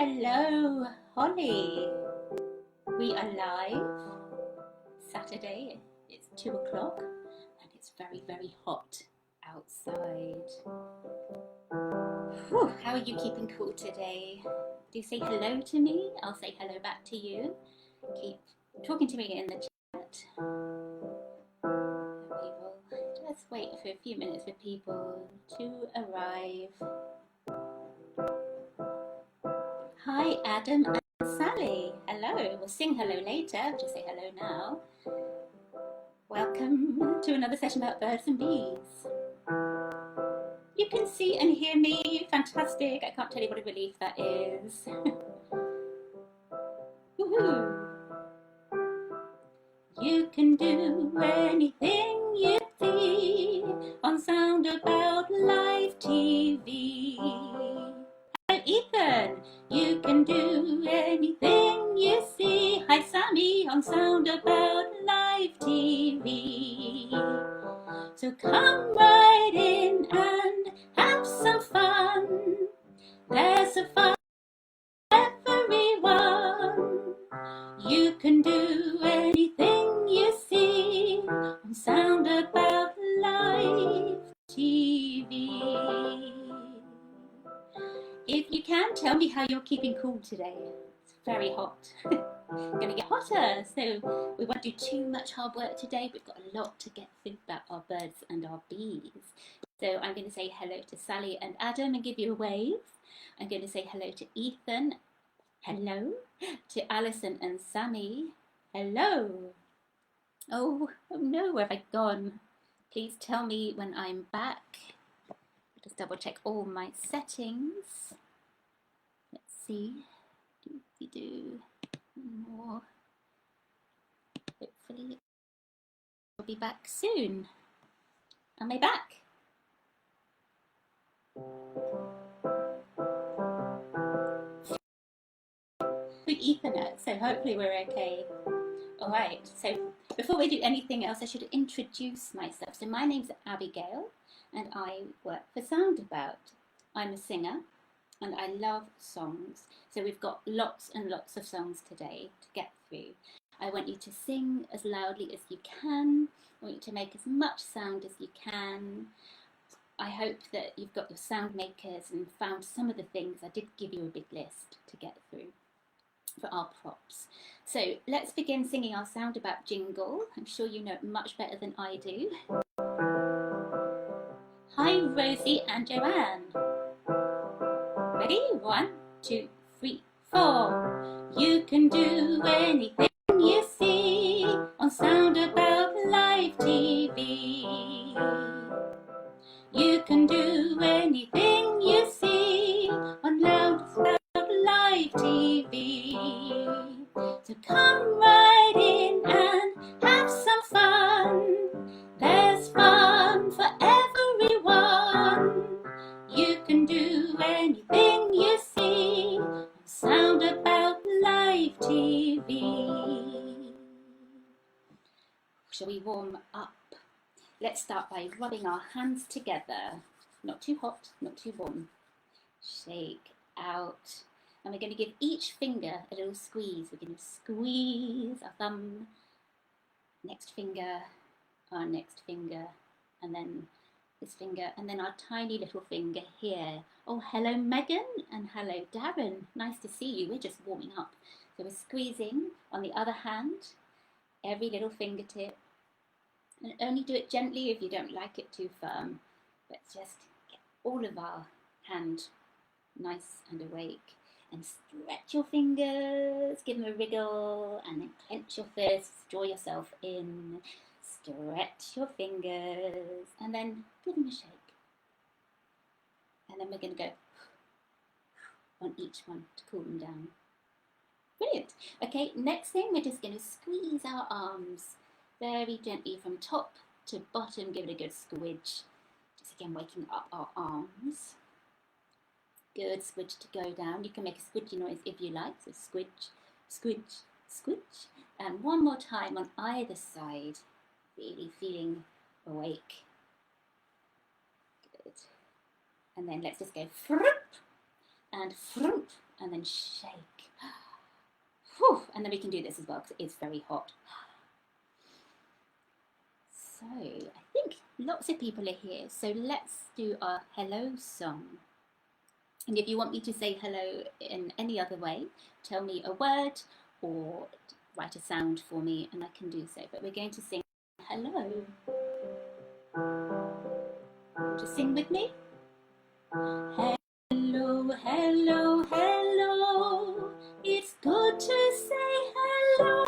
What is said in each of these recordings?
Hello, Holly. We are live. Saturday, it's 2 o'clock and it's very, very hot outside. Whew, how are you keeping cool today? Do you say hello to me? I'll say hello back to you. Keep talking to me in the chat. We will just wait for a few minutes for people to arrive. Hi, Adam and Sally. Hello. We'll sing hello later. Just say hello now. Welcome to another session about birds and bees. You can see and hear me. Fantastic. I can't tell you what a relief that is. Woohoo. You can do anything you see on Soundabout Live TV. Hello, Ethan. You can do anything you see. Hi, Sammy, on Soundabout Live TV. So come right in and have some fun. There's a fun for everyone. You can do anything you see on Soundabout Live TV. If you can, tell me how you're keeping cool today. It's very hot. It's going to get hotter, so we won't do too much hard work today. We've got a lot to get through about our birds and our bees. So I'm going to say hello to Sally and Adam and give you a wave. I'm going to say hello to Ethan. Hello. To Alison and Sammy. Hello. Oh no, where have I gone? Please tell me when I'm back. Just double check all my settings. Let's see. Do more. Hopefully I'll be back soon. Am I back? Through Ethernet, so hopefully we're okay. Alright, so before we do anything else, I should introduce myself. So my name's Abigail and I work for Soundabout. I'm a singer and I love songs. So we've got lots and lots of songs today to get through. I want you to sing as loudly as you can. I want you to make as much sound as you can. I hope that you've got your Soundmakers and found some of the things. I did give you a big list to get through for our props. So let's begin singing our Soundabout jingle. I'm sure you know it much better than I do. Hi, Rosie and Joanne. Ready? 1, 2, 3, 4. You can do anything you see on Soundabout Live TV. You can do anything you see on Soundabout Live TV. So come right in and have some fun. There's fun for everyone. You can do anything you see on Soundabout Live TV. Shall we warm up? Let's start by rubbing our hands together. Not too hot, not too warm. Shake out. And we're going to give each finger a little squeeze. We're going to squeeze our thumb, next finger, our next finger, and then this finger, and then our tiny little finger here. Oh, hello Megan, and hello Darren. Nice to see you. We're just warming up. So we're squeezing on the other hand, every little fingertip. And only do it gently if you don't like it too firm. Let's just get all of our hand nice and awake. And stretch your fingers, give them a wriggle, and then clench your fists, draw yourself in. Stretch your fingers, and then give them a shake. And then we're going to go on each one to cool them down. Brilliant. Okay, next thing, we're just going to squeeze our arms very gently from top to bottom. Give it a good squidge. Just again, waking up our arms. Good, squidge to go down. You can make a squidgy noise if you like. So squidge, squidge, squidge. And one more time on either side. Really feeling awake. Good. And then let's just go frump and frump and then shake. Whew. And then we can do this as well because it's very hot. So I think lots of people are here. So let's do our hello song. And if you want me to say hello in any other way, tell me a word or write a sound for me and I can do so. But we're going to sing hello. Just sing with me. Hello, hello, hello. It's good to say hello.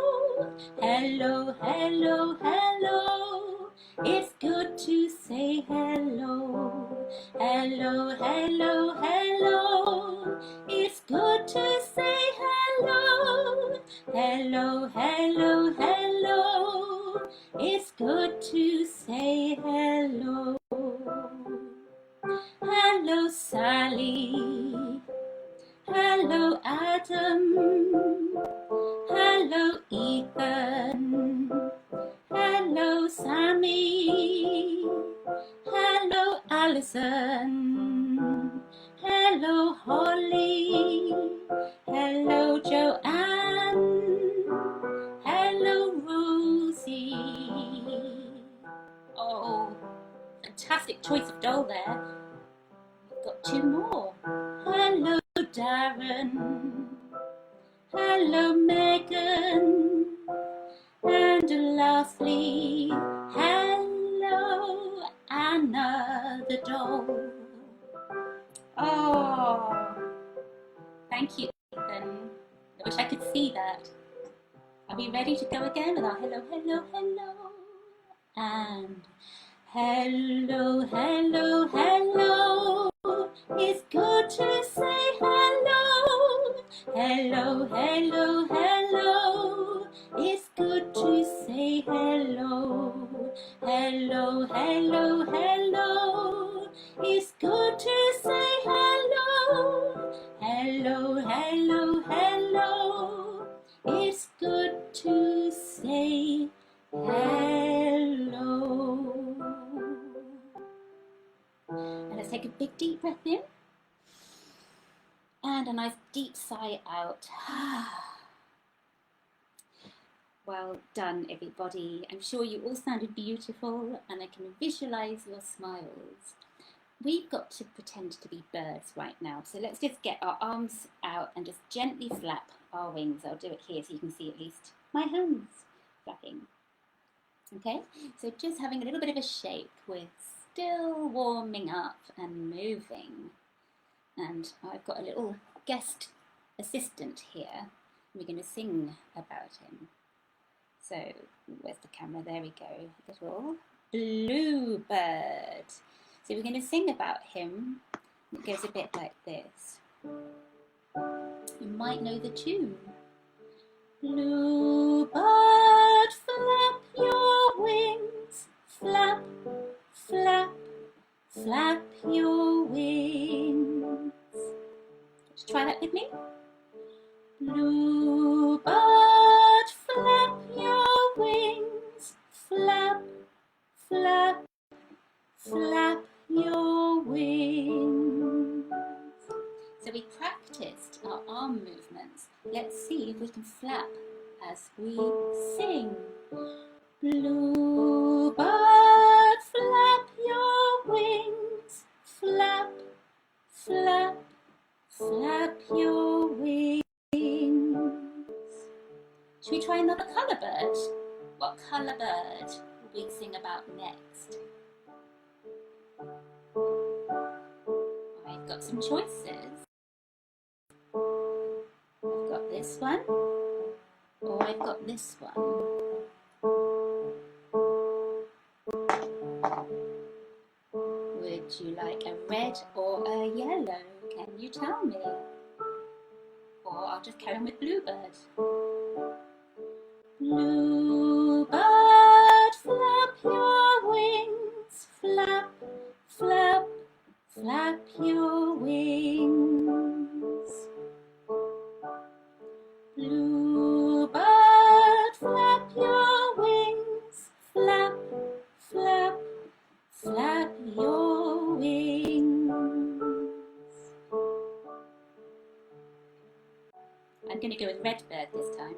Hello, hello, hello. It's good to say hello. Hello, hello, hello. It's good to say hello. Hello, hello, hello. It's good to say hello. Hello, Sally. Hello, Adam. Hello, Ethan. Hello, Sammy. Hello, Alison. Hello, Holly. Hello, Joanne. Hello, Rosie. Oh, fantastic choice of doll there. I've got two more. Hello, Darren. Hello, Megan. And lastly, hello, Anna the doll. Oh, thank you, Ethan. I wish I could see that. Are we ready to go again with our hello, hello, hello? And hello, hello, hello. It's good to say hello. Hello, hello, hello. It's good to say hello. Hello, hello, hello. It's good to say hello. Hello, hello, hello. It's good to say hello. And let's take a big deep breath in. And a nice deep sigh out. Well done, everybody. I'm sure you all sounded beautiful and I can visualize your smiles. We've got to pretend to be birds right now. So let's just get our arms out and just gently flap our wings. I'll do it here so you can see at least my hands flapping. Okay, so just having a little bit of a shake. We're still warming up and moving. And I've got a little guest assistant here. We're going to sing about him. So, where's the camera? There we go. Little bluebird. So we're going to sing about him. It goes a bit like this. You might know the tune. Bluebird, flap your wings. Flap, flap, flap your wings. Just try that with me. Bluebird, flap your wings. Flap, flap, flap your wings. So we practiced our arm movements. Let's see if we can flap as we sing. Bluebird, flap your wings. Flap, flap, flap your wings. Should we try another colour bird? What colour bird will we sing about next? I've got some choices. I've got this one, or I've got this one. Would you like a red or a yellow? Can you tell me? Or I'll just carry on with bluebird. Bluebird, flap your wings. Flap, flap, flap your wings. Bluebird, flap your wings. Flap, flap, flap your wings. go with red bird this time.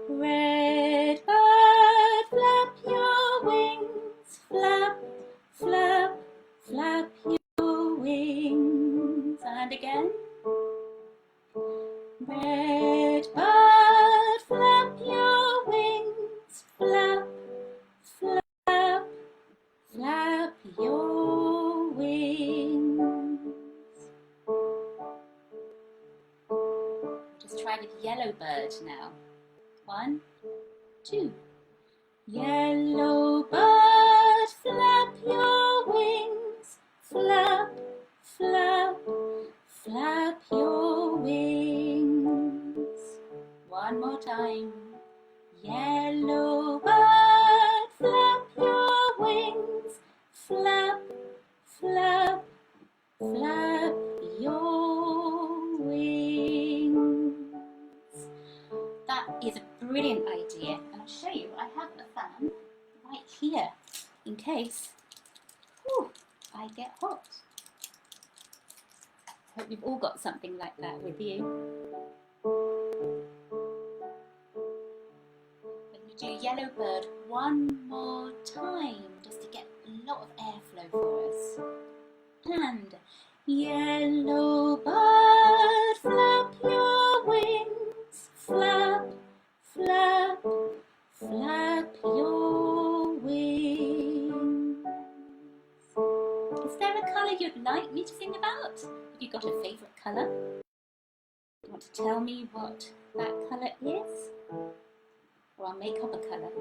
Red bird, flap your wings, flap, flap, flap your wings. And again. Red bird, flap your wings, flap, flap, flap your wings. Just try with yellow bird now. 1, 2. Yellow bird, flap your wings, flap, flap, flap your wings. One more time. Yellow bird, flap your wings, flap, flap, flap your wings. That is a brilliant idea, and I'll show you. I have a fan right here in case I get hot. Hope you've all got something like that with you. Let me do yellow bird one more time, just to get a lot of airflow for us. And yellow bird, flap your wings, flap, flap, flap your wings. Is there a colour you'd like me to sing about? Have you got a favourite colour? Do you want to tell me what that colour is? Or I'll make up a colour.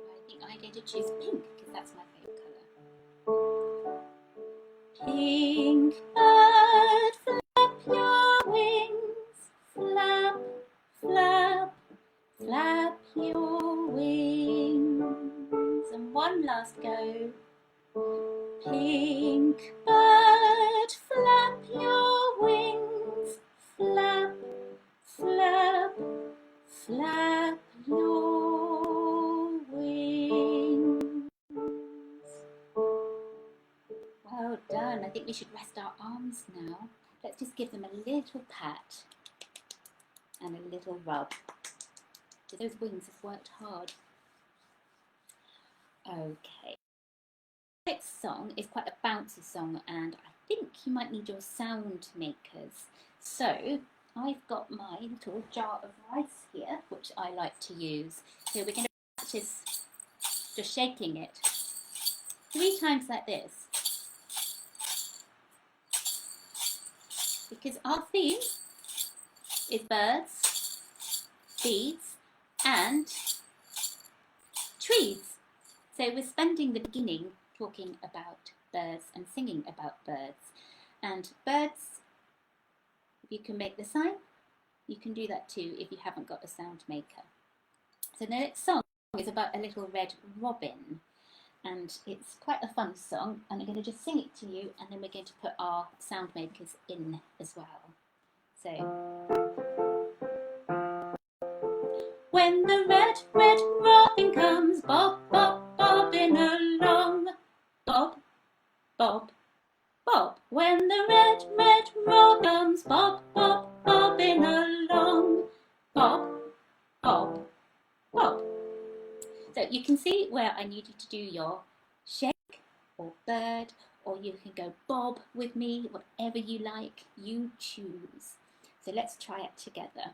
I think I'm going to choose pink because that's my favourite colour. Pink bird, flap your wings, flap, flap, flap your wings. And one last go. Pink bird, flap your wings, flap, flap, flap your wings. Well done. I think we should rest our arms now. Let's just give them a little pat and a little rub. So those wings have worked hard. Okay. The next song is quite a bouncy song, and I think you might need your sound makers. So I've got my little jar of rice here, which I like to use. So we're going to practice just shaking it 3 times like this. Because our theme is birds, bees and trees. So we're spending the beginning talking about birds and singing about birds. And birds, if you can make the sign, you can do that too if you haven't got a sound maker. So the next song is about a little red robin. And it's quite a fun song, and I'm going to just sing it to you, and then we're going to put our sound makers in as well. So, when the red, red robin comes, bob, bob, bobbing along, bob, bob, bob. When the red, red robin comes, bob, bob, bobbing along, bob, bob, bob. So you can see where I need you to do your shake or bird, or you can go bob with me, whatever you like, you choose. So let's try it together.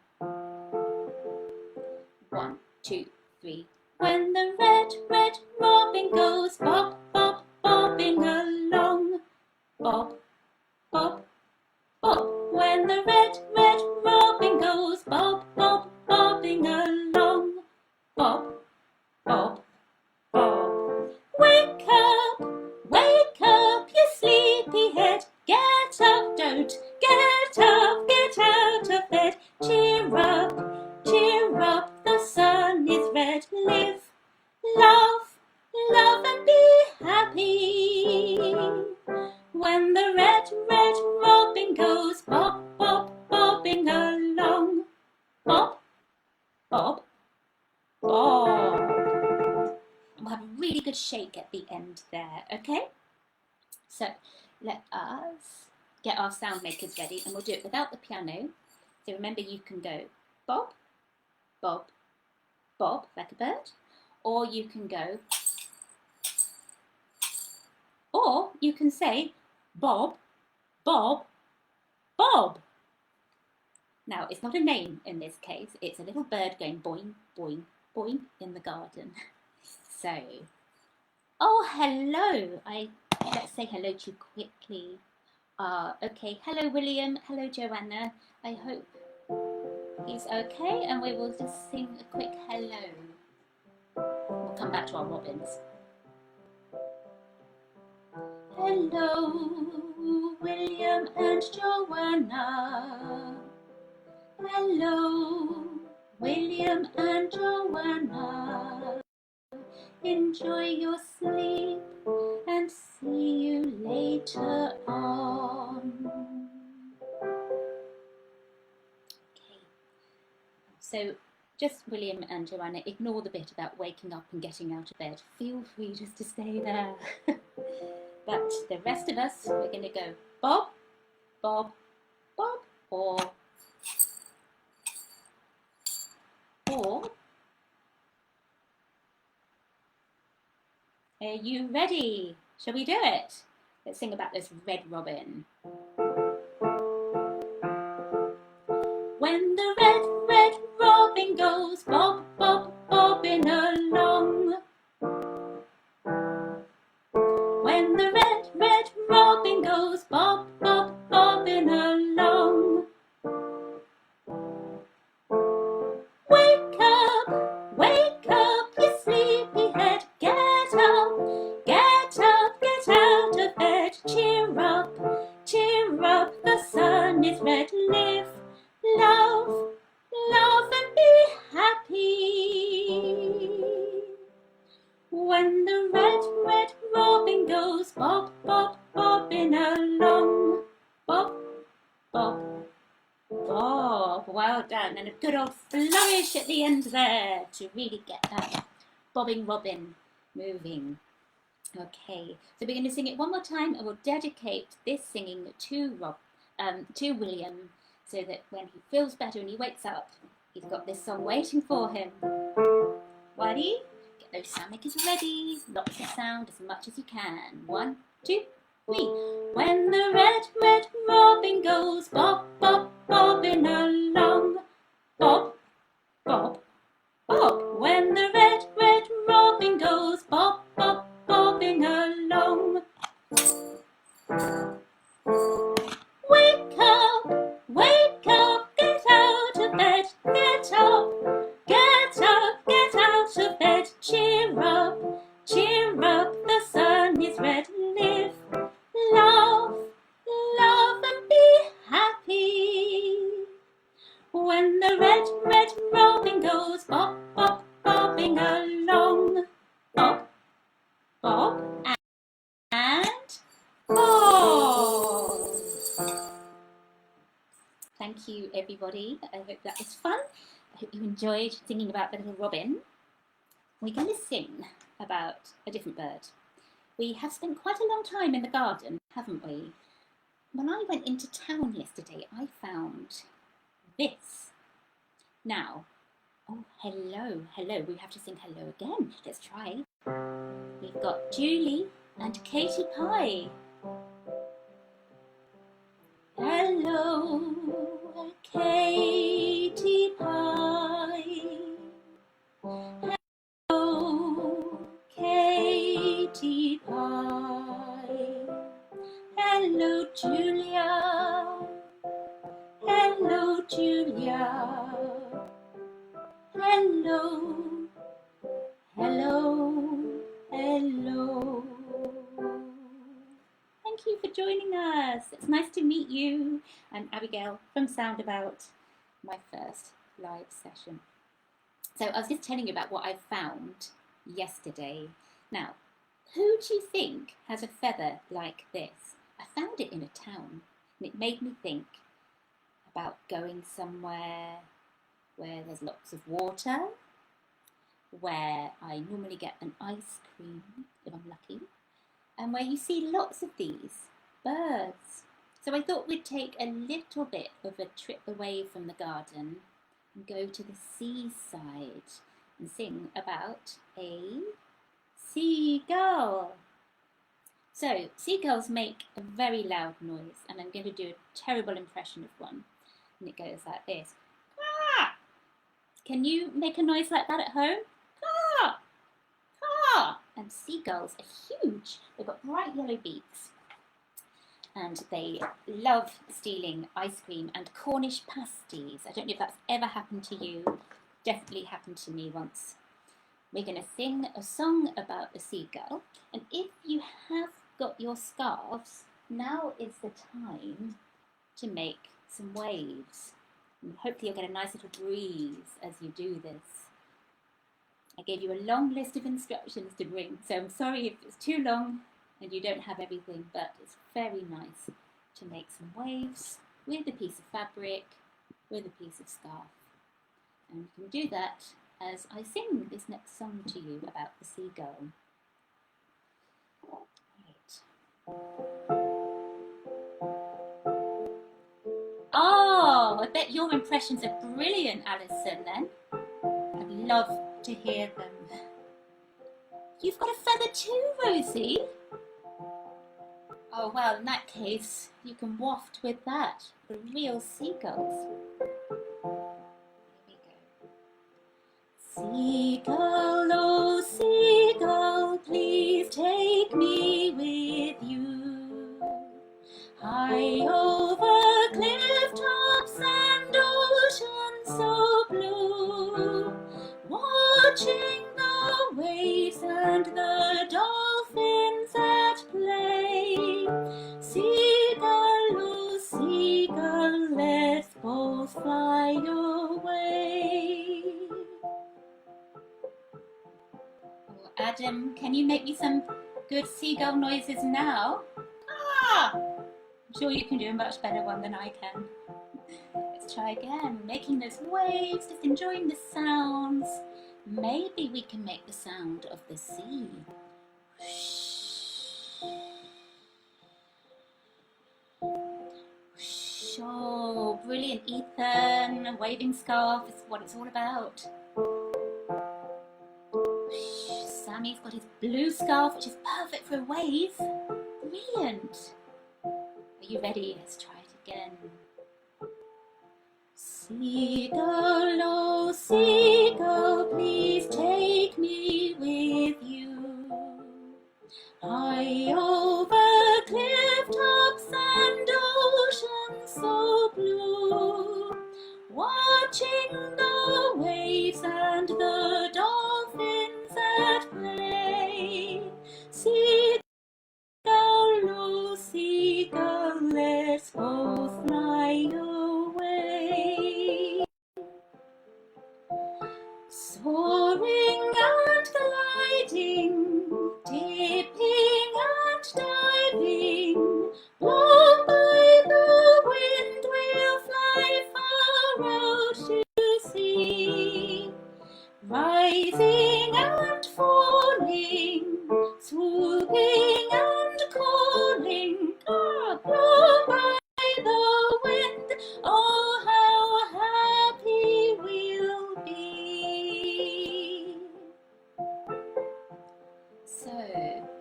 1, 2, 3. When the red, red robin goes bob, bob, bobbing along, bob, bob, bob. When the red, red robin goes bob, bob, bobbing along, bob, bob, bob. Wake up, you sleepy head. Get up, don't get up, get out of bed. Cheer up, the sun is red. Live, laugh, love and be happy. When the red, red robin goes bob, bob, bobbing along, bob, bob, bob. And we'll have a really good shake at the end there, okay? So let us get our sound makers ready, and we'll do it without the piano. So remember, you can go bob, bob, bob, like a bird, or you can go, or you can say bob, bob, bob. Now, it's not a name in this case, it's a little bird going boing, boing, boing in the garden. So, oh, hello. Let's say hello to you quickly. Okay, hello William, hello Joanna. I hope he's okay, and we will just sing a quick hello. We'll come back to our robins. Hello, William and Joanna. Hello, William and Joanna. Enjoy your sleep and see you later on. Okay, so just William and Joanna, ignore the bit about waking up and getting out of bed. Feel free just to stay there. But the rest of us, we're going to go bob, bob, bob, or are you ready? Shall we do it? Let's sing about this red robin. When the red, red robin goes bob, bob, bobbing along. When the red, red robin goes bob, bob, bobbing along. Wake up, you sleepyhead, get up, get out of bed. Cheer up, the sun is red. Live, love, love and be happy. When the red, red robin goes bob, bob, bobbing along. Bob, bob, bob. Well done. And a good old flourish at the end there to really get that bobbing robin moving. Okay, so we're going to sing it one more time, and we'll dedicate this singing to William, so that when he feels better and he wakes up, he's got this song waiting for him. Ready? Get those sound makers ready. Lots of sound, as much as you can. 1, 2, 3. When the red, red robin goes bob, bob, bobbing along. Bob, bob, bob. When the red, red robin goes bob, bob, bobbing along. Wake up, get out of bed. Get up, get out of bed. Cheer up, the sun is red. Live, love, love and be happy. When the red, red robin goes bob, bob, bobbing along. Bob, bob, and bob. Thank you, everybody. I hope that was fun. I hope you enjoyed singing about the little robin. We're going to sing about a different bird. We have spent quite a long time in the garden, haven't we? When I went into town yesterday, I found this. Now, oh, hello. We have to sing hello again. Let's try. We've got Julie and Katie Pie. Hello, Katie Pie. Hello, Katie Pie. Hello, Julia. Hello, Julia. Hello, hello, hello. Thank you for joining us. It's nice to meet you. I'm Abigail from Soundabout, my first live session. So I was just telling you about what I found yesterday. Now, who do you think has a feather like this? I found it in a town, and it made me think about going somewhere where there's lots of water, where I normally get an ice cream if I'm lucky, and where you see lots of these birds. So I thought we'd take a little bit of a trip away from the garden and go to the seaside and sing about a seagull. So seagulls make a very loud noise, and I'm going to do a terrible impression of one, and it goes like this. Caw! Can you make a noise like that at home? Caw! Caw! And seagulls are huge. They've got bright yellow beaks, and they love stealing ice cream and Cornish pasties. I don't know if that's ever happened to you. Definitely happened to me once. We're going to sing a song about a seagull, and if you have got your scarves, now is the time to make some waves. And hopefully you'll get a nice little breeze as you do this. I gave you a long list of instructions to bring, so I'm sorry if it's too long and you don't have everything, but it's very nice to make some waves with a piece of fabric, with a piece of scarf. And you can do that as I sing this next song to you about the seagull. Right. Oh, I bet your impressions are brilliant, Alison, then. I'd love to hear them. You've got a feather too, Rosie. Oh, well, in that case, you can waft with that for real seagulls. Here we go. Seagull, oh seagull, please take me with you. High over cliff tops and ocean so blue, watching the waves and the dolphins at play. Seagull, oh seagull, let's both fly away. Oh, Adam, can you make me some good seagull noises now? Ah! I'm sure you can do a much better one than I can. Let's try again, making those waves, just enjoying the sounds. Maybe we can make the sound of the sea. Oh, brilliant, Ethan. A waving scarf is what it's all about. Sammy's got his blue scarf, which is perfect for a wave. Brilliant. Are you ready? Let's try it again. Seagull, oh seagull, please take me with you. High over cliff tops and ocean so blue, watching the waves and the dolphins at play. Seagull, oh seagull, let's both fly away. Soaring and gliding, dipping and diving, blown by the wind, we'll fly far out to sea. Rising and falling, swooping and calling, blown by the wind, oh how happy we'll be. So,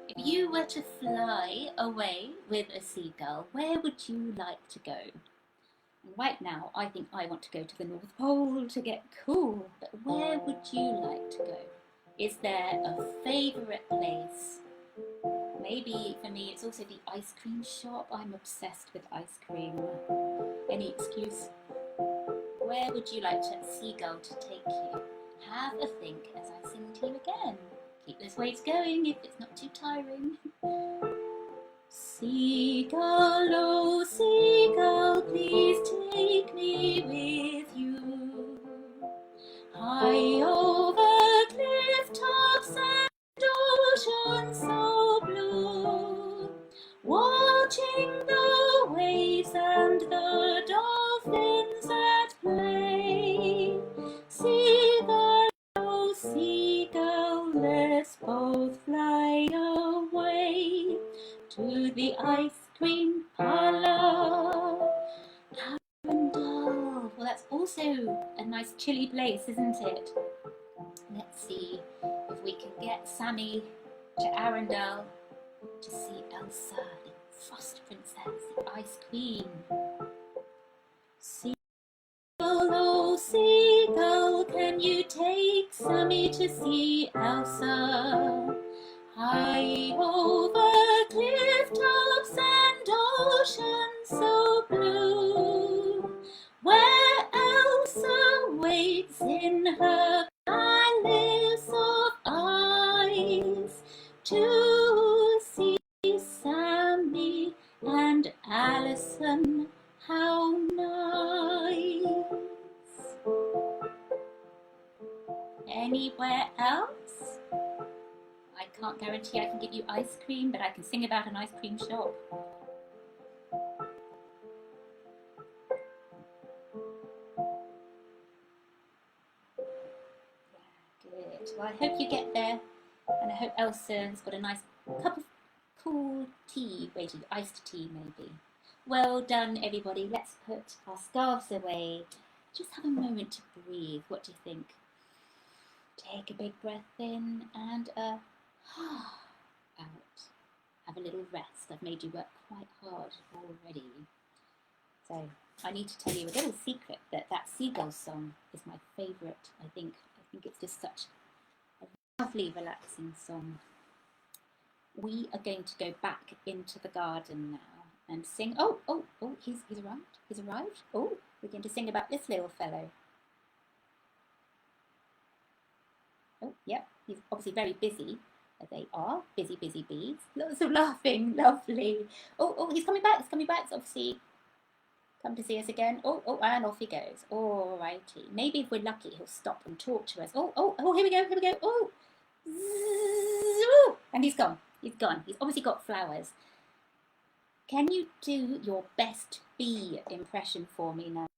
if you were to fly away with a seagull, where would you like to go? Right now, I think I want to go to the North Pole to get cool, but where would you like to go? Is there a favourite place? Maybe for me it's also the ice cream shop. I'm obsessed with ice cream. Any excuse? Where would you like a seagull to take you? Have a think as I sing to you again. Keep those waves going if it's not too tiring. Seagull, oh seagull, please take me with you. High over cliff tops and ocean so blue, watching the waves and the dolphins at play. Seagull, oh seagull, cream parlour. Arundel. Well, that's also a nice chilly place, isn't it? Let's see if we can get Sammy to Arundel to see Elsa, the Frost Princess, the Ice Queen. Seagull, oh Seagull, can you take Sammy to see Elsa? High over cliff tops and oceans so blue, where Elsa waits in her palace of ice to see Sammy and Alison. How nice! Anywhere else? I can't guarantee I can give you ice cream, but I can sing about an ice cream shop. Good. Well, I hope you get there, and I hope Elsa's got a nice cup of cool tea waiting, iced tea maybe. Well done, everybody. Let's put our scarves away. Just have a moment to breathe. What do you think? Take a big breath in and a out. Have a little rest. I've made you work quite hard already. So I need to tell you a little secret that Seagull Song is my favourite. I think it's just such a lovely, relaxing song. We are going to go back into the garden now and sing. Oh, he's arrived. He's arrived. Oh, we're going to sing about this little fellow. Oh, yep, he's obviously very busy. They are busy bees. Lots of laughing, lovely. Oh, he's coming back. It's obviously come to see us again. Oh, and off he goes. All righty. Maybe if we're lucky, he'll stop and talk to us. Oh, here we go. Oh, and he's gone. He's obviously got flowers. Can you do your best bee impression for me now?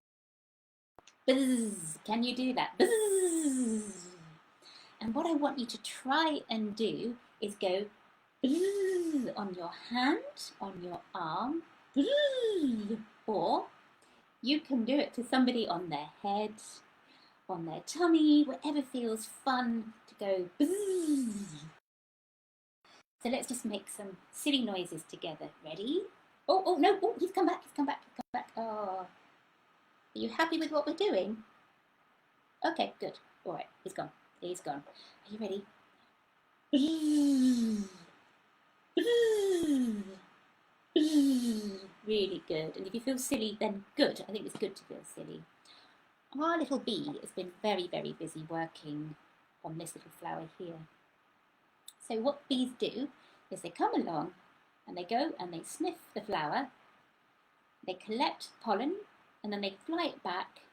Buzz. Can you do that? Buzz. And what I want you to try and do is go buzz on your hand, on your arm, buzz. Or you can do it to somebody on their head, on their tummy, whatever feels fun to go buzz. So let's just make some silly noises together. Ready? Oh no, he's come back. Oh, are you happy with what we're doing? Okay, good. All right, he's gone. Are you ready? Really good. And if you feel silly, then good. I think it's good to feel silly. Our little bee has been very, very busy working on this little flower here. So what bees do is they come along and they go and they sniff the flower, they collect pollen, and then they fly it back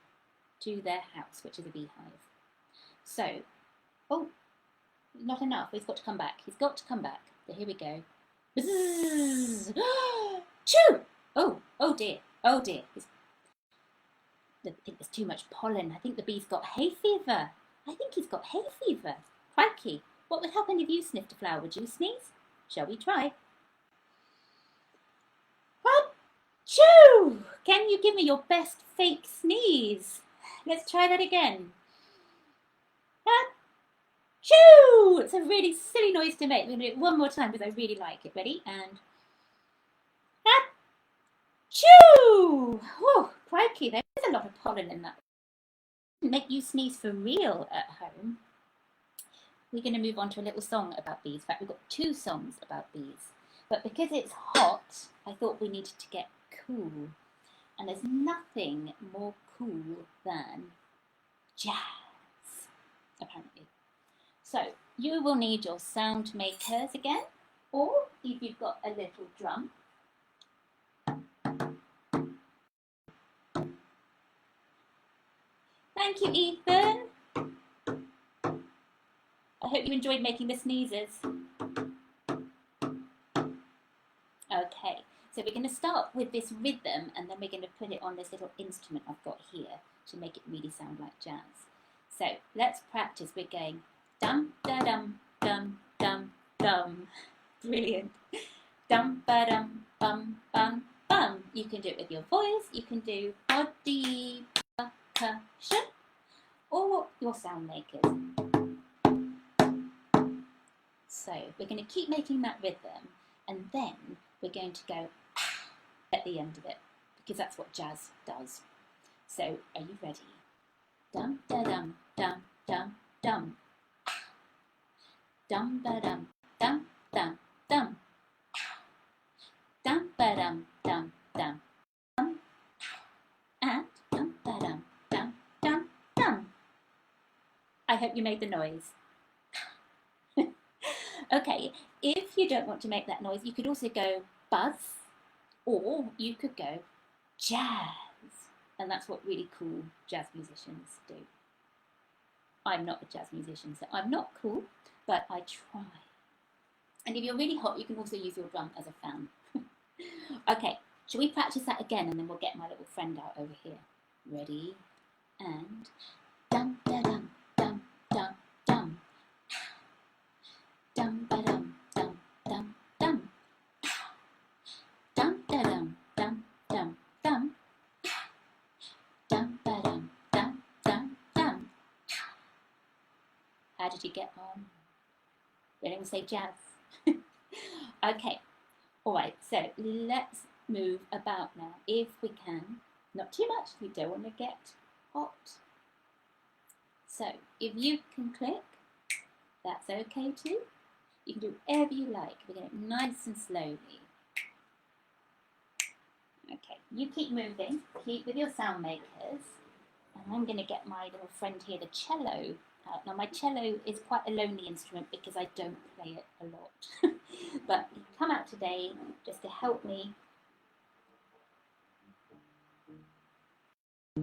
to their house, which is a beehive. So, oh, not enough. He's got to come back. So here we go. Bzzz. Choo! Oh dear. I think there's too much pollen. I think the bee's got hay fever. Crikey. What would happen if you sniffed a flower? Would you sneeze? Shall we try? Achoo! Can you give me your best fake sneeze? Let's try that again. Achoo! It's a really silly noise to make. We're going to do it one more time because I really like it. Ready? And achoo! Oh, crikey, there is a lot of pollen in that. Make you sneeze for real at home. We're going to move on to a little song about bees. In fact, we've got 2 songs about bees. But because it's hot, I thought we needed to get cool. And there's nothing more cool than jazz, apparently. So you will need your sound makers again, or if you've got a little drum. Thank you, Ethan. I hope you enjoyed making the sneezes. Okay, so we're going to start with this rhythm and then we're going to put it on this little instrument I've got here to make it really sound like jazz. So let's practice. We're going dum da dum dum dum dum. Brilliant. Dum ba dum bum ba You can do it with your voice, you can do body percussion, or your sound makers. So we're going to keep making that rhythm, and then we're going to go at the end of it, because that's what jazz does. So are you ready? Dum da dum dum dum dum. Dum ba dum dum dum dum. Dum ba dum dum dum dum. And dum ba dum dum dum dum. I hope you made the noise. Okay, if you don't want to make that noise, you could also go buzz, or you could go jazz. And that's what really cool jazz musicians do. I'm not a jazz musician, so I'm not cool, but I try. And if you're really hot, you can also use your drum as a fan. Okay, shall we practice that again, and then we'll get my little friend out over here. Ready? And dum da dum dum dum dum. Dum ba dum dum dum dum. Dum da dum dum dum dum. Dum ba dum dum dum dum. How did you get on? Did anyone say jazz? Okay, all right, so let's move about now, if we can. Not too much, we don't want to get hot. So if you can click, that's okay too. You can do whatever you like. We're going to do it nice and slowly. Okay, you keep moving, keep with your sound makers, and I'm going to get my little friend here, the cello, out. Now my cello is quite a lonely instrument because I don't play it a lot, but he come out today just to help me.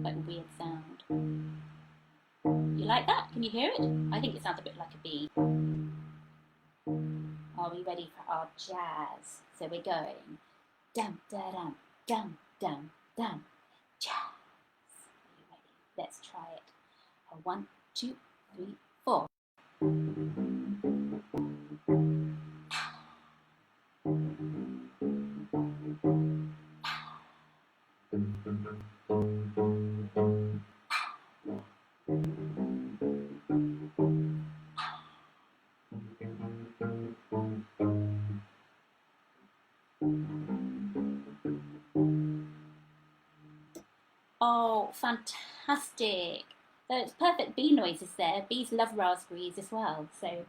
Quite a weird sound. You like that? Can you hear it? I think it sounds a bit like a bee. Are we ready for our jazz? So we're going dum da dum dum dum dum jazz. Are you ready? Let's try it. 1, 2, 3, 4. Oh, fantastic. Those perfect bee noises there. Bees love raspberries as well. So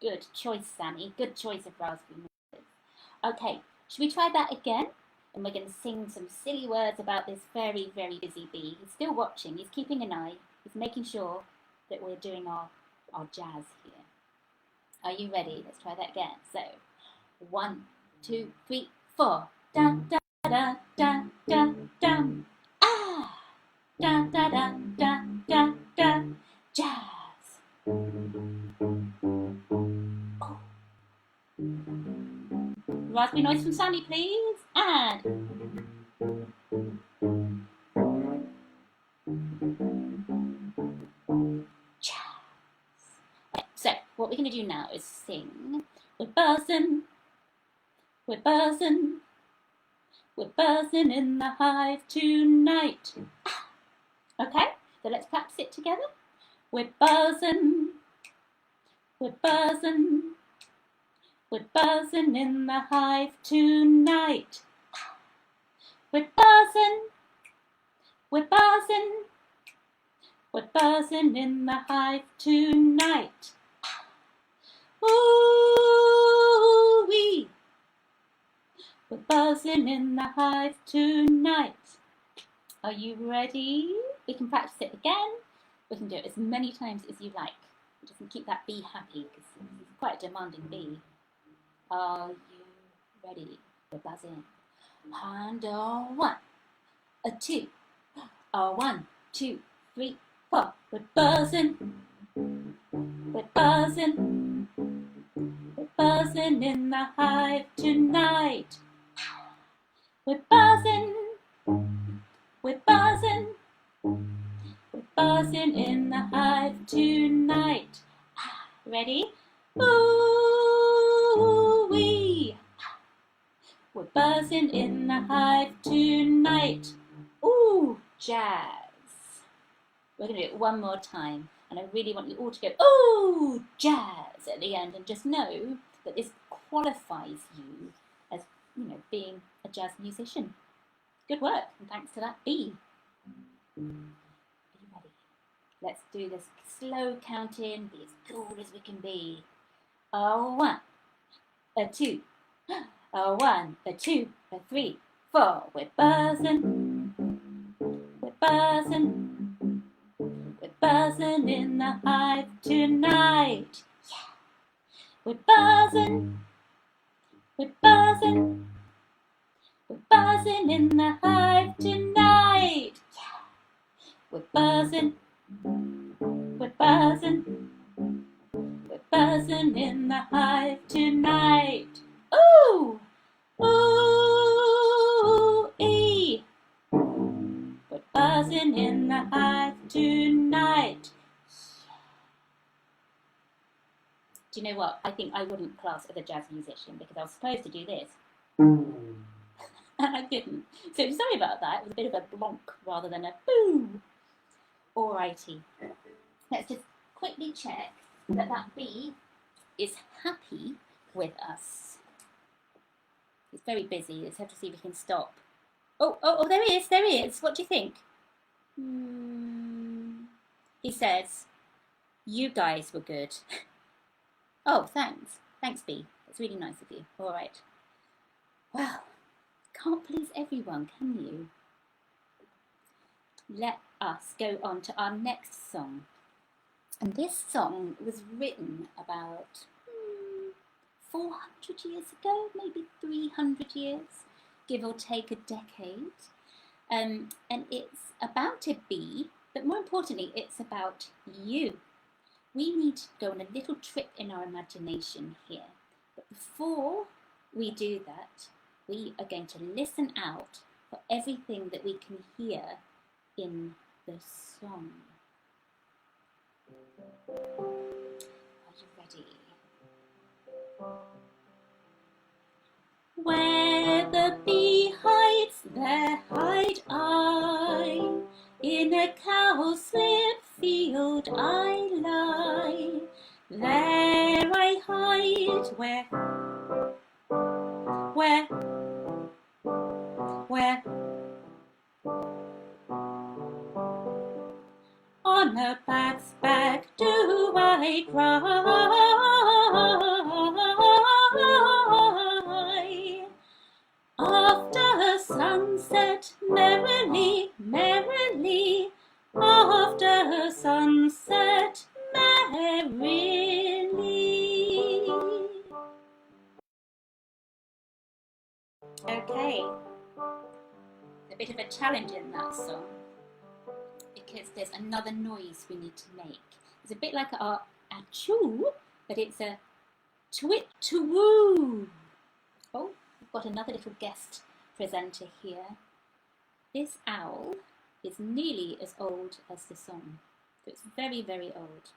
good choice, Sammy. Good choice of raspberry noises. Okay, should we try that again? And we're going to sing some silly words about this very, very busy bee. He's still watching. He's keeping an eye. He's making sure that we're doing our jazz here. Are you ready? Let's try that again. So 1, 2, 3, 4. Dum, da, da, da, da, dum. Ah! Da, da, da, da, da, da. Jazz. Oh. Raspberry noise from Sammy, please. And jazz. Okay, so what we're going to do now is sing. We're buzzing. We're buzzing. We're buzzing in the hive tonight. Okay, so let's practice it together. We're buzzing. We're buzzing. We're buzzing in the hive tonight. We're buzzing. We're buzzing. We're buzzing in the hive tonight. Ooh-wee. We're buzzing in the hive tonight. Are you ready? We can practice it again. We can do it as many times as you like. We just keep that bee happy because he's quite a demanding bee. Are you ready? We're buzzing. And a 1, a 2, a 1, 2, 3, 4. We're buzzing. We're buzzing. We're buzzing in the hive tonight. We're buzzing. We're buzzing. We're buzzing in the hive tonight. Ready? Ooh-wee. We're buzzing. buzzing in the hive tonight. Ooh, jazz. We're going to do it one more time, and I really want you all to go, ooh, jazz at the end, and just know that this qualifies you as, being a jazz musician. Good work, and thanks to that bee. Are you ready? Let's do this slow counting, be as cool as we can be. A 1, a 2, a 1, a 2, a 3, 4. We're buzzing, we're buzzing, we're buzzing in the hive tonight. Yeah. We're buzzing, we're buzzing, we're buzzing in the hive tonight. Yeah. We're buzzing, we're buzzing, we're buzzing in the hive tonight. Ooh, ooh, ee. We're buzzing in the hive tonight. Do you know what? I think I wouldn't class as a jazz musician because I was supposed to do this. And I couldn't. So sorry about that. It was a bit of a blonk rather than a boo. Alrighty. Let's just quickly check that that bee is happy with us. He's very busy. Let's have to see if we can stop. Oh, there he is, there he is. What do you think? He says, you guys were good. Oh, thanks. Thanks, bee. That's really nice of you. All right. Well, can't please everyone, can you? Let us go on to our next song. And this song was written about 400 years ago, maybe 300 years, give or take a decade. And it's about a bee, but more importantly, it's about you. We need to go on a little trip in our imagination here. But before we do that, we are going to listen out for everything that we can hear in the song. Are you ready? Where the bee hides, there hide I. In a cowslip field I lie. There I hide, where on a bat's back do I cry. After sunset, merrily, merrily, after sunset, merrily. Okay, a bit of a challenge in that song because there's another noise we need to make. It's a bit like a achoo, but it's a twit-to-woo. Oh, we've got another little guest presenter here. This owl is nearly as old as the song. So it's very, very old.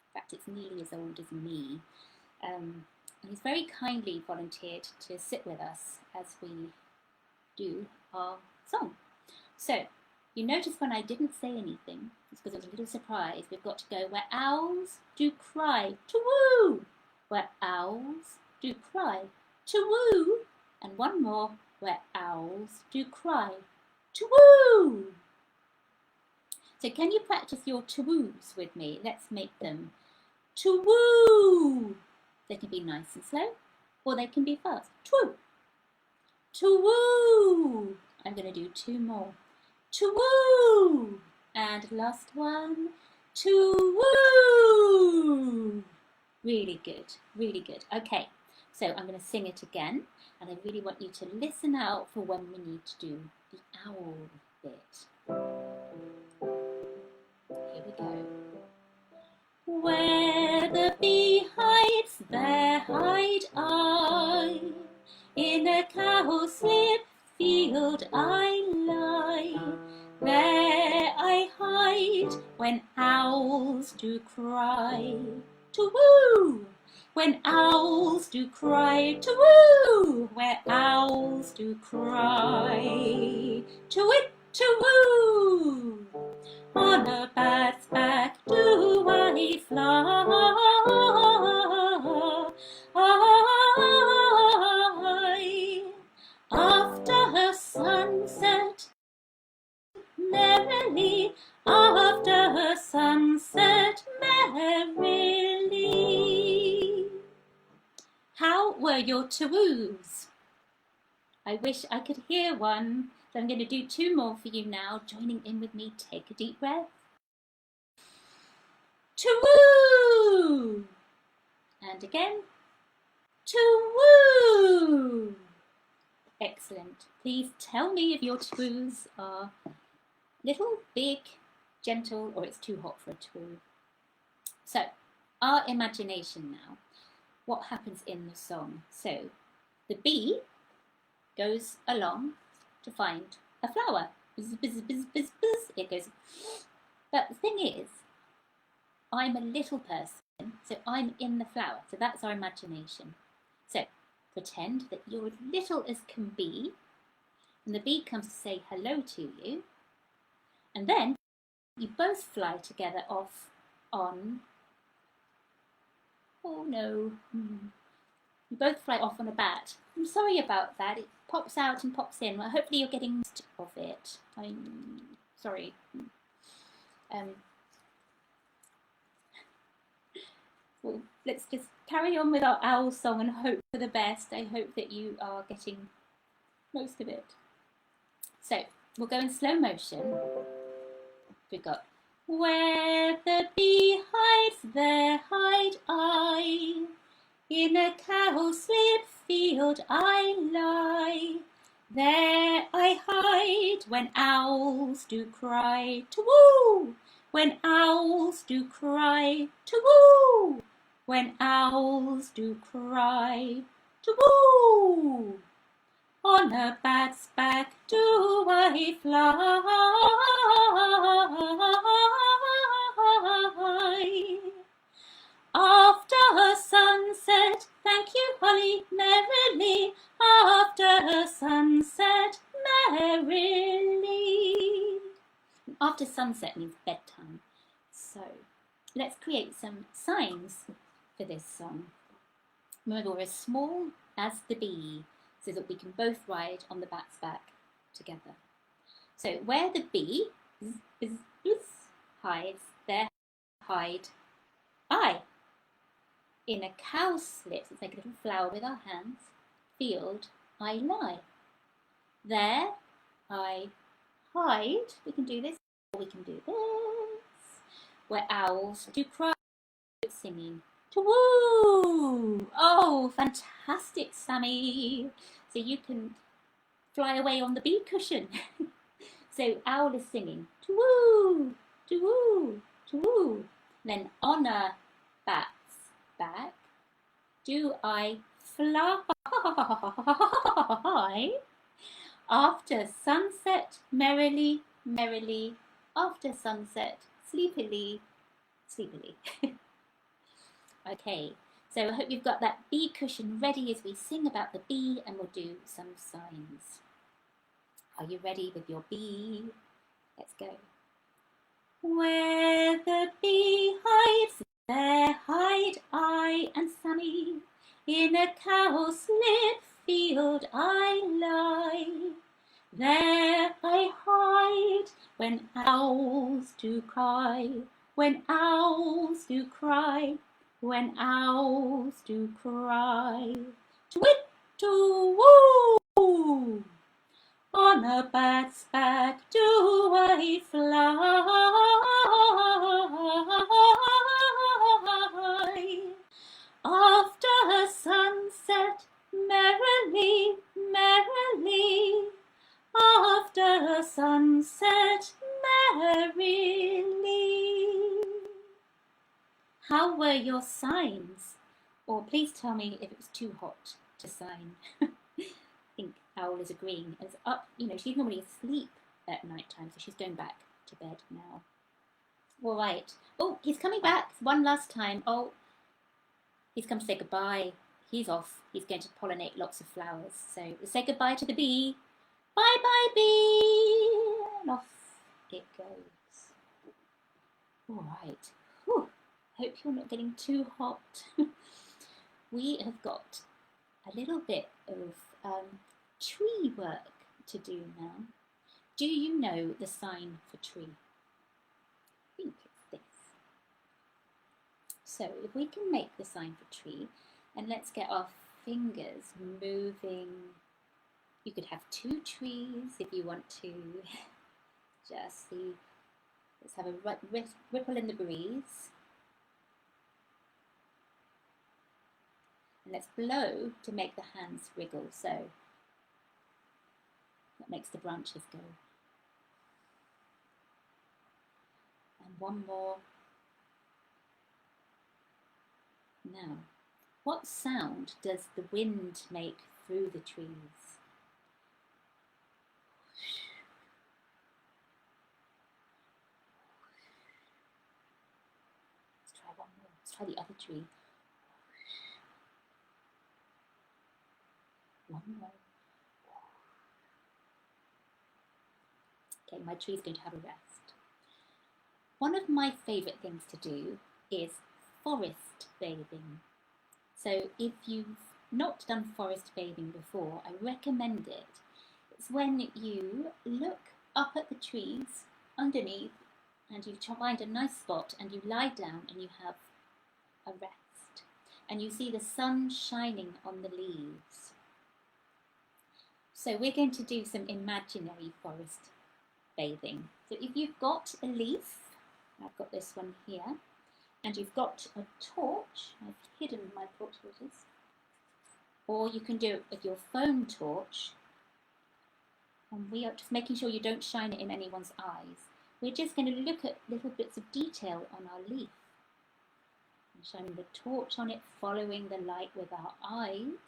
In fact, it's nearly as old as me. And he's very kindly volunteered to sit with us as we do our song. So, you notice when I didn't say anything, it's because it was a little surprise. We've got to go where owls do cry, to-woo! Where owls do cry, to-woo! And one more, where owls do cry, to-woo! So can you practice your to-woos with me? Let's make them to-woo! They can be nice and slow, or they can be fast. To-woo! To-woo! I'm going to do 2 more. To-woo! And last one. To-woo! Really good, really good. Okay, so I'm going to sing it again, and I really want you to listen out for when we need to do the owl bit. Here we go. Where the bee hides, there hide I. In a cowslip field I lie. There I hide when owls do cry. To-woo! when owls do cry, to-woo, where owls do cry, to-wit, to-woo. On a bat's back do I fly, after sunset, merrily, after sunset, merrily. How were your to-woos? I wish I could hear one. So I'm going to do 2 more for you now. Joining in with me, take a deep breath. To-woo! And again. To-woo! Excellent. Please tell me if your to-woos are little, big, gentle, or it's too hot for a to-woo. So, our imagination now. What happens in the song? So, the bee goes along to find a flower. Buzz, buzz, buzz, buzz, buzz. It goes. But the thing is, I'm a little person, so I'm in the flower. So that's our imagination. So pretend that you're as little as can be, and the bee comes to say hello to you, and then you both fly together off on. Oh no. You both fly off on a bat. I'm sorry about that. It pops out and pops in. Well, hopefully you're getting used of it. I'm sorry. Well, let's just carry on with our owl song and hope for the best. I hope that you are getting most of it. So, we'll go in slow motion. We've got, where the bee hides, there hide I. In a cowslip field I lie. There I hide when owls do cry, to-woo! When owls do cry, to-woo! When owls do cry, to-woo! On a bat's back do I fly, after sunset, thank you Holly, merrily, after sunset, merrily. After sunset means bedtime. So let's create some signs for this song. Remember, we're as small as the bee, so that we can both ride on the bat's back together. So where the bee hides, there hide I. In a cowslip, let's make a little flower with our hands, field I lie. There I hide. We can do this, or we can do this. Where owls do cry, singing, to-woo! Oh, fantastic, Sammy. So you can fly away on the bee cushion. So owl is singing, to-woo, to-woo, to-woo. Then on a bat's back, do I fly after sunset, merrily, merrily, after sunset, sleepily, sleepily. Okay, so I hope you've got that bee cushion ready as we sing about the bee, and we'll do some signs. Are you ready with your bee? Let's go. Where the bee hides, there hide I and Sammy. In a cowslip field I lie. There I hide when owls do cry. When owls do cry. When owls do cry. Twit, to-woo! On a bat's back do I fly, after sunset, merrily, merrily, after sunset, merrily. How were your signs? Or please tell me if it was too hot to sign. I think Owl is agreeing. It's up, you know, she's normally asleep at night time, so she's going back to bed now. All right. Oh, he's coming back one last time. Oh, He's come to say goodbye. He's off. He's going to pollinate lots of flowers. So say goodbye to the bee. Bye bye bee. And off it goes. All right. Whew. Hope you're not getting too hot. We have got a little bit of tree work to do now. Do you know the sign for tree? I think it's this. So if we can make the sign for tree, and let's get our fingers moving. You could have 2 trees if you want to. Just see. Let's have a ripple in the breeze. And let's blow to make the hands wriggle. So that makes the branches go. And one more. Now, what sound does the wind make through the trees? Let's try one more. Let's try the other tree. One more. Okay, my tree's going to have a rest. One of my favourite things to do is forest bathing. So if you've not done forest bathing before, I recommend it. It's when you look up at the trees underneath and you find a nice spot and you lie down and you have a rest. And you see the sun shining on the leaves. So we're going to do some imaginary forest bathing. So if you've got a leaf, I've got this one here, and you've got a torch, I've hidden my torch torches, or you can do it with your phone torch, and we are just making sure you don't shine it in anyone's eyes. We're just going to look at little bits of detail on our leaf, and shining the torch on it, following the light with our eyes,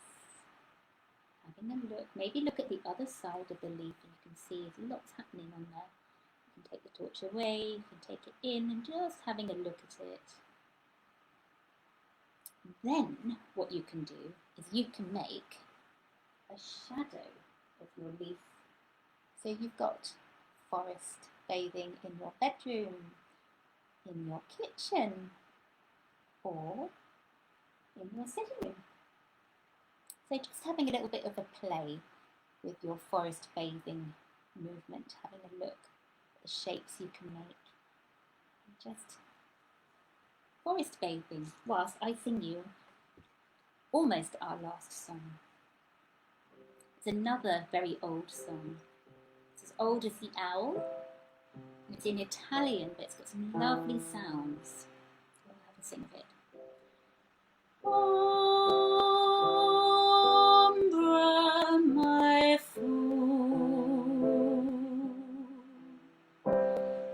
having a look, maybe look at the other side of the leaf and you can see there's lots happening on there. You can take the torch away, you can take it in and just having a look at it. Then what you can do is you can make a shadow of your leaf. So you've got forest bathing in your bedroom, in your kitchen, or in your sitting room. So just having a little bit of a play with your forest bathing movement, having a look at the shapes you can make. And just forest bathing whilst I sing you almost our last song. It's another very old song. It's as old as the owl. And it's in Italian, but it's got some lovely sounds. We'll have a sing of it. Ombra mai fu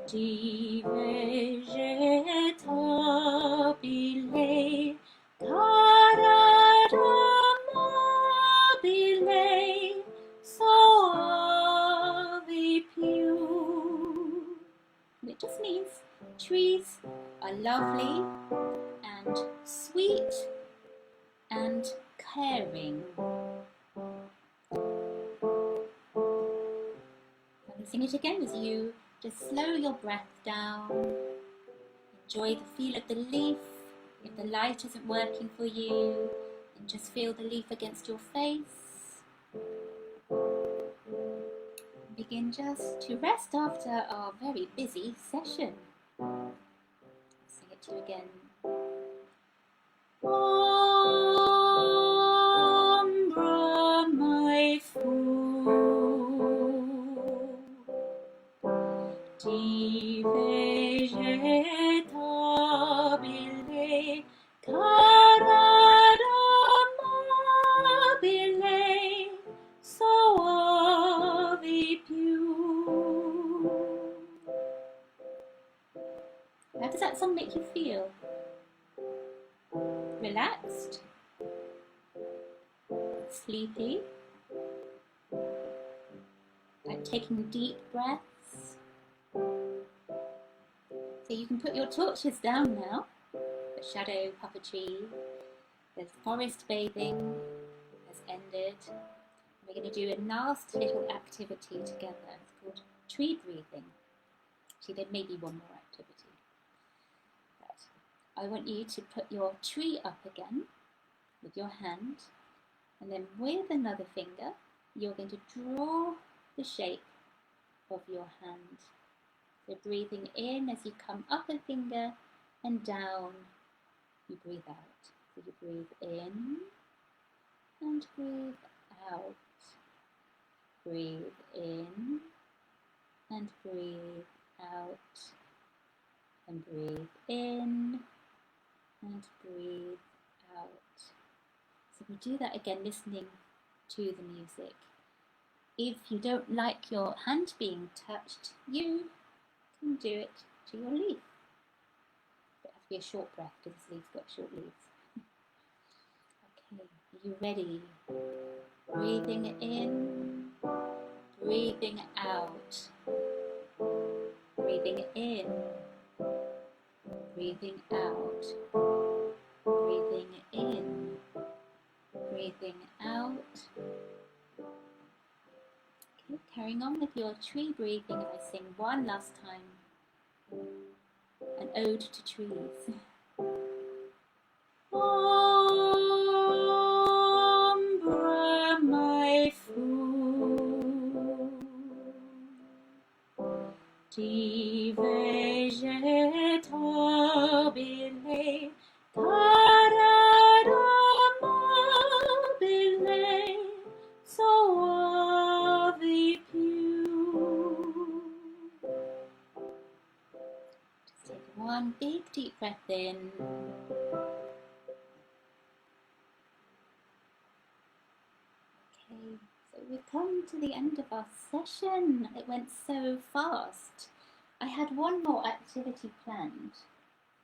di vegetabile cara amabile soavi più. And it just means trees are lovely and sweet and caring. I'm going to sing it again as you just slow your breath down. Enjoy the feel of the leaf. If the light isn't working for you, then just feel the leaf against your face. Begin just to rest after our very busy session. I'll sing it to you again. Ombra mai fu di vegetabile cara amabile soavi più. How does that song make you feel? Relaxed? Sleepy? Like taking deep breaths? So you can put your torches down now, the shadow puppetry, The forest bathing has ended. We're going to do a last little activity together. It's called tree breathing. Actually, there may be one more activity. But I want you to put your tree up again with your hand, and then with another finger, you're going to draw the shape of your hand. So breathing in as you come up a finger and down, you breathe out. So you breathe in and breathe out. Breathe in and breathe out. And breathe in and breathe out. So we do that again, listening to the music. If you don't like your hand being touched, you can do it to your leaf. But it has to be a short breath because this leaf's got short leaves. Okay, are you ready? Breathing in, breathing out. Breathing in, breathing out. Breathing in, breathing out. Okay, carrying on with your tree breathing, if I sing one last time, an ode to trees. Ombra mai fu di vegetabile carada mobile soavi più. Just take one big deep breath in. Okay, so we've come to the end of our session. It went so fast. I had one more activity planned,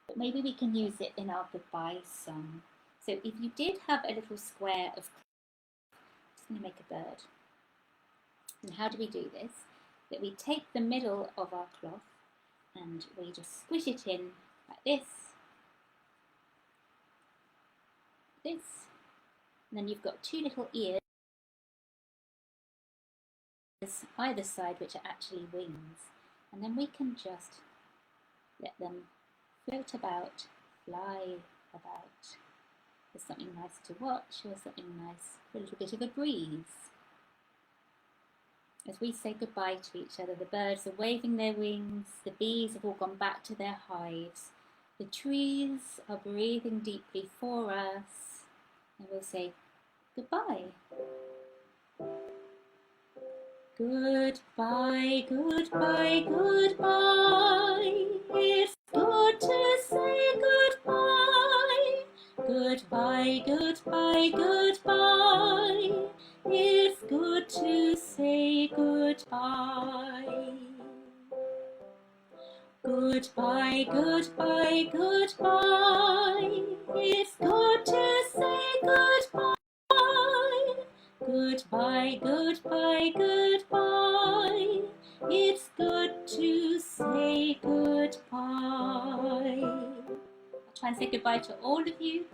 but maybe we can use it in our goodbye song. So if you did have a little square of cloth, I'm just going to make a bird. And how do we do this? That we take the middle of our cloth and we just squish it in like this, and then you've got two little ears either side, which are actually wings, and then we can just let them float about, fly about. There's something nice to watch, or something nice for a little bit of a breeze. As we say goodbye to each other, the birds are waving their wings, the bees have all gone back to their hives, the trees are breathing deeply for us, and we'll say goodbye. Goodbye, goodbye, goodbye. It's good to say goodbye. Goodbye, goodbye, goodbye. It's good to say goodbye. Goodbye, goodbye, goodbye. It's good to say goodbye. Goodbye, goodbye, goodbye. It's good to say goodbye. I'll try and say goodbye to all of you.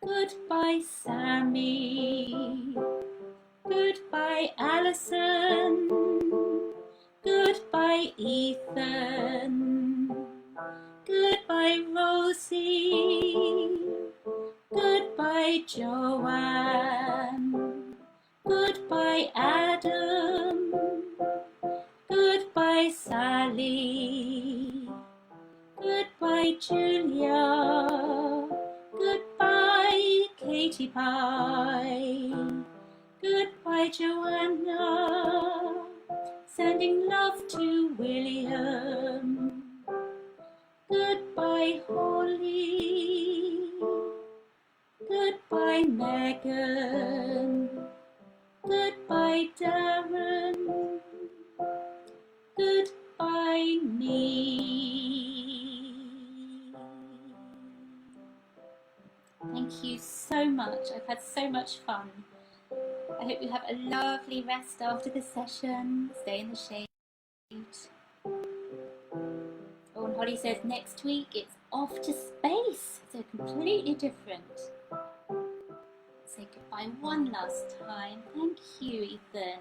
Goodbye, Sammy. Goodbye, Alison. Goodbye, Ethan. Goodbye, Rosie. Goodbye, Joanne. Goodbye, Adam. Goodbye, Sally. Goodbye, Julia. Goodbye, Katie Pie. Goodbye, Joanna. Sending love to William. Goodbye, Holly. Goodbye, Megan. Goodbye, Darren. Goodbye, me. Thank you so much. I've had so much fun. I hope you have a lovely rest after the session. Stay in the shade. Oh, and Holly says next week it's off to space. So completely different. Say goodbye one last time. Thank you, Ethan.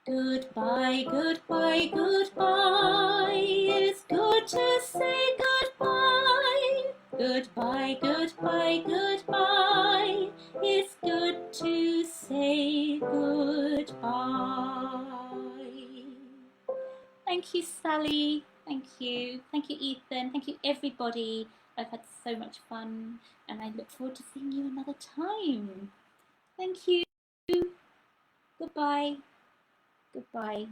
Goodbye, goodbye, goodbye. It's good to say goodbye. Goodbye, goodbye, goodbye. It's good to say goodbye. Thank you, Sally. Thank you. Thank you, Ethan. Thank you, everybody. I've had so much fun, and I look forward to seeing you another time. Thank you. Goodbye. Goodbye.